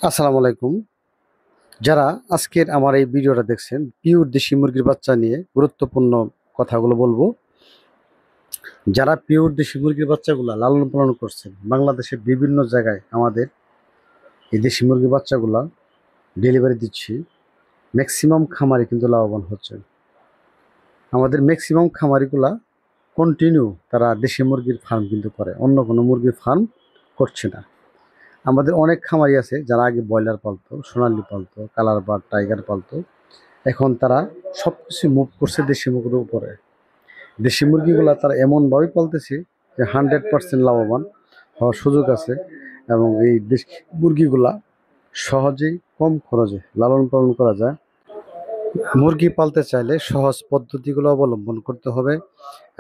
আসসালামু আলাইকুম। যারা আজকের আমার এই ভিডিওটা দেখছেন, পিওর দেশি মুরগির বাচ্চা নিয়ে গুরুত্বপূর্ণ কথাগুলো বলবো। যারা পিওর দেশি মুরগির বাচ্চাগুলা লালন পালন করছেন, বাংলাদেশের বিভিন্ন জায়গায় আমাদের এই দেশি মুরগির বাচ্চাগুলা ডেলিভারি দিচ্ছি। ম্যাক্সিমাম খামারি কিন্তু লাভবান হচ্ছে। আমাদের ম্যাক্সিমাম খামারিগুলা কন্টিনিউ তারা দেশি মুরগির ফার্ম কিন্তু করে, অন্য কোনো মুরগির ফার্ম করছে না। আমাদের অনেক খামারি আছে যারা আগে ব্রয়লার পালতো, সোনালি পালতো, কালার বার্ড, টাইগার পালতো। এখন তারা সব কিছু মুভ করছে দেশি মুরগির উপরে। দেশি মুরগিগুলা তারা এমনভাবে পালতেছে যে 100% লাভবান হওয়ার সুযোগ আছে। এবং এই দেশি মুরগিগুলা সহজেই কম খরচে লালন পালন করা যায়। মুরগি পালতে চাইলে সহজ পদ্ধতিগুলো অবলম্বন করতে হবে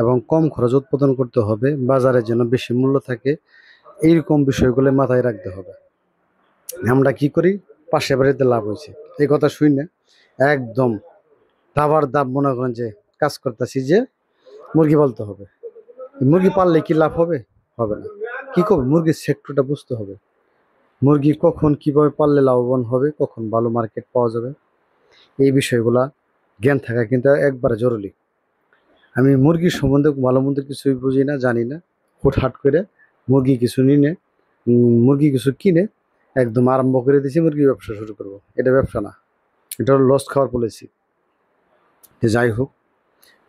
এবং কম খরচ উৎপাদন করতে হবে, বাজারে যেন বেশি মূল্য থাকে, এইরকম বিষয়গুলো মাথায় রাখতে হবে। আমরা কি করি, পাশে বাড়িতে লাভ হয়েছে এই কথা শুই না, একদম দাবার দাব মনে করেন যে কাজ করতেছি যে মুরগি পালতে হবে। মুরগি পাললে কি লাভ হবে? হবে না। কি করবে, মুরগির সেক্টরটা বুঝতে হবে। মুরগি কখন কিভাবে পাললে লাভবান হবে, কখন ভালো মার্কেট পাওয়া যাবে, এই বিষয়গুলা জ্ঞান থাকা কিন্তু একবারে জরুরি। আমি মুরগির সম্বন্ধে ভালো মন্দ কিছুই বুঝি না, জানি না। হুটহাট করে মুরগি কিছু নিনে মুরগি কিছু কিনে একদম আরম্ভ করে দিয়েছি মুরগি ব্যবসা শুরু করব। এটা ব্যবসা না, এটা হলো লস খাওয়ার পলিসি। যাই হোক,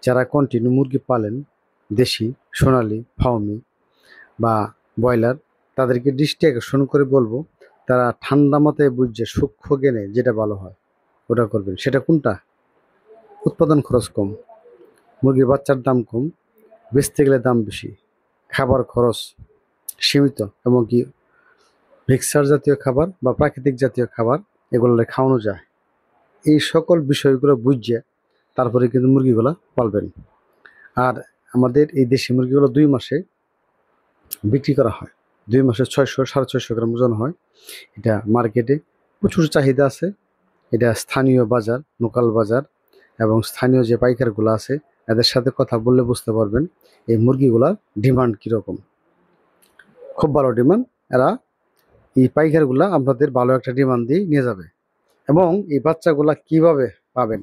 যারা কন্টিনিউ মুরগি পালেন, দেশি, সোনালি, ফার্মি বা ব্রয়লার, তাদেরকে দৃষ্টি আকর্ষণ করে বলবো, তারা ঠান্ডা মাথায় বুঝছে সূক্ষ্ম জ্ঞানে যেটা ভালো হয় ওটা করবেন। সেটা কোনটা? উৎপাদন খরচ কম, মুরগির বাচ্চার দাম কম, বেচতে গেলে দাম বেশি, খাবার খরচ সীমিত, এমনকি মিক্সার জাতীয় খাবার বা প্রাকৃতিক জাতীয় খাবার এগুলো খাওয়ানো যায়। এই সকল বিষয়গুলো বুঝছে তারপরে কিন্তু মুরগিগুলো পালবেন। আর আমাদের এই দেশি মুরগিগুলো 2 মাসে বিক্রি করা হয়। 2 মাসে 600-650 গ্রাম ওজন হয়। এটা মার্কেটে প্রচুর চাহিদা আছে। এটা স্থানীয় বাজার, লোকাল বাজার এবং স্থানীয় যে পাইকারগুলো আছে এদের সাথে কথা বললে বুঝতে পারবেন এই মুরগিগুলার ডিমান্ড কীরকম। খুব ভালো ডিমান্ড। এরা এই পাইকারগুলা আপনাদের ভালো একটা ডিমান্ড দিয়ে নিয়ে যাবে। এবং এই বাচ্চাগুলা কিভাবে পাবেন,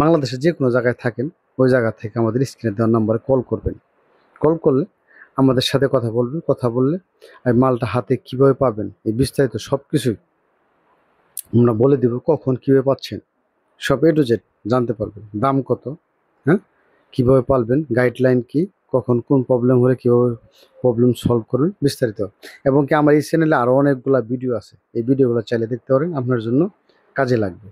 বাংলাদেশের যে কোনো জায়গায় থাকেন ওই জায়গা থেকে আমাদের স্ক্রিনে দেওয়ার নাম্বারে কল করবেন। কল করলে আমাদের সাথে কথা বলবেন। কথা বললে আর মালটা হাতে কিভাবে পাবেন এই বিস্তারিত সব কিছুই আমরা বলে দেব। কখন কীভাবে পাচ্ছেন সব A to Z জানতে পারবেন। দাম কত, হ্যাঁ, কীভাবে পালবেন, গাইডলাইন কি, কখন কোন প্রবলেম হলে কীভাবে প্রবলেম সলভ করবেন বিস্তারিত। এবং কি আমার এই চ্যানেলে আরও অনেকগুলা ভিডিও আছে, এই ভিডিওগুলো চাইলে দেখতে পারেন, আপনার জন্য কাজে লাগবে।